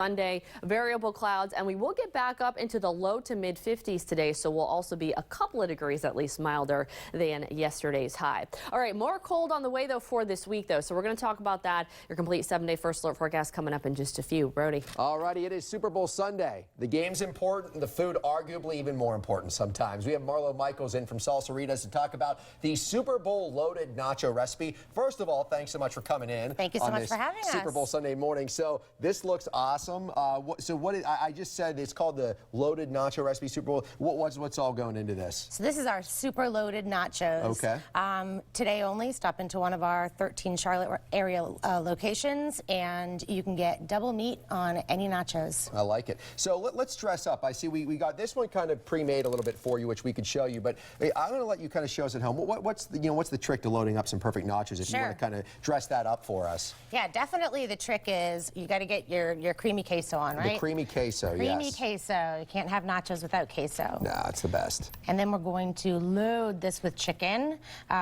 Sunday, variable clouds, and we will get back up into the low to mid 50s today, so we'll also be a couple of degrees at least milder than yesterday's high. All right, more cold on the way though for this week though, so we're going to talk about that. Your complete 7-day first alert forecast coming up in just a few. Brody. All righty, it is Super Bowl Sunday. The game's important, the food arguably even more important sometimes. We have Marlo Michaels in from Salsaritas to talk about the Super Bowl loaded nacho recipe. First of all, thanks so much for coming in. Thank you so much for having us. Super Bowl Sunday morning. So this looks awesome. I just said it's called the loaded nacho recipe Super Bowl. What's all going into this? So this is our super loaded nachos. Okay. Today only, stop into one of our 13 Charlotte area locations, and you can get double meat on any nachos. I like it. So let's dress up. I see we got this one kind of pre-made a little bit for you, which we could show you. But I'm going to let you kind of show us at home. What's the trick to loading up some perfect nachos? If you want to kind of dress that up for us. Yeah, definitely. The trick is you got to get your creamy queso on, right? The creamy queso, Creamy queso. You can't have nachos without queso. No, it's the best. And then we're going to load this with chicken.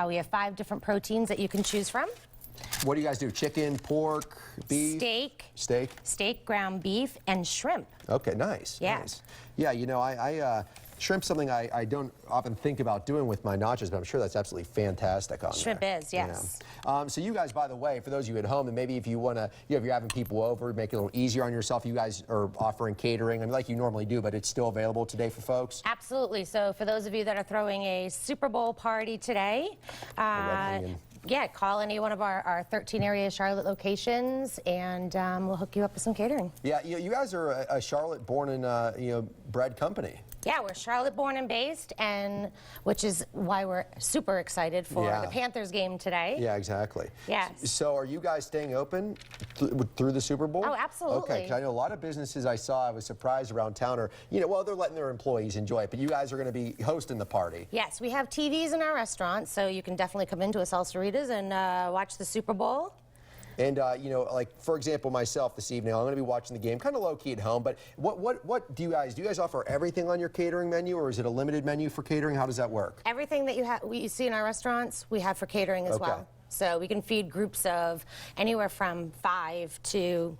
We have 5 different proteins that you can choose from. What do you guys do? Chicken, pork, beef? Steak. Steak, ground beef, and shrimp. Okay, nice. Yeah. Nice. Yeah, you know, shrimp's something I don't often think about doing with my nachos, but I'm sure that's absolutely fantastic on Shrimp there. is, yes. Yeah. So you guys, by the way, for those of you at home, and maybe if you want to, if you're having people over, make it a little easier on yourself, you guys are offering catering, I mean, like you normally do, but it's still available today for folks? Absolutely. So for those of you that are throwing a Super Bowl party today, yeah, call any one of our 13 area Charlotte locations, and we'll hook you up with some catering. Yeah, you guys are a Charlotte born and bred company. Yeah, we're Charlotte born and based, and which is why we're super excited for the Panthers game today. Yeah, exactly. Yes. So are you guys staying open through the Super Bowl? Oh, absolutely. Okay, because I know a lot of businesses I was surprised around town are, well, they're letting their employees enjoy it, but you guys are going to be hosting the party. Yes, we have TVs in our restaurant, so you can definitely come into a Salsaritas and watch the Super Bowl. And, like, for example, myself this evening, I'm going to be watching the game kind of low-key at home, but what do you guys offer everything on your catering menu, or is it a limited menu for catering? How does that work? Everything that you see in our restaurants, we have for catering as well. So we can feed groups of anywhere from 5 to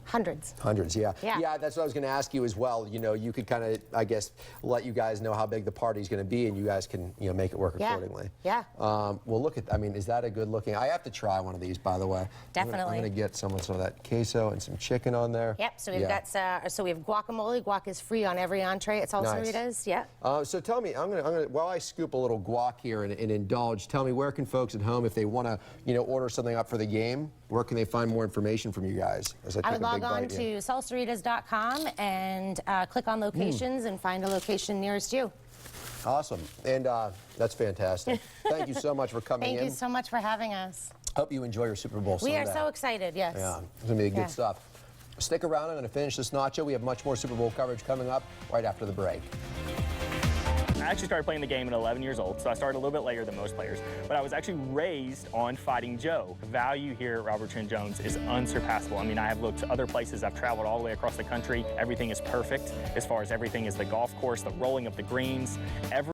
hundreds. Hundreds, yeah. Yeah, that's what I was going to ask you as well. You could kind of, I guess, let you guys know how big the party's going to be, and you guys can, make it work accordingly. Yeah. Well, look at, is that a good looking? I have to try one of these, by the way. Definitely. I'm going to get some of that queso and some chicken on there. Yep. So we've got, so we have guacamole. Guac is free on every entree at Salsaritas. Nice. Yeah. So tell me, I'm gonna while I scoop a little guac here and indulge, tell me, where can folks at home, if they want to, order something up for the game, where can they find more information from you guys? I would log on to salsaritas.com and click on locations and find a location nearest you. Awesome. And that's fantastic. Thank you so much for coming in. Thank you so much for having us. Hope you enjoy your Super Bowl Sunday. We are so excited, yes. Yeah, it's going to be good stuff. Stick around. I'm going to finish this nacho. We have much more Super Bowl coverage coming up right after the break. I actually started playing the game at 11 years old, so I started a little bit later than most players. But I was actually raised on Fighting Joe. The value here at Robert Trent Jones is unsurpassable. I mean, I have looked to other places. I've traveled all the way across the country. Everything is perfect as far as everything is the golf course, the rolling of the greens.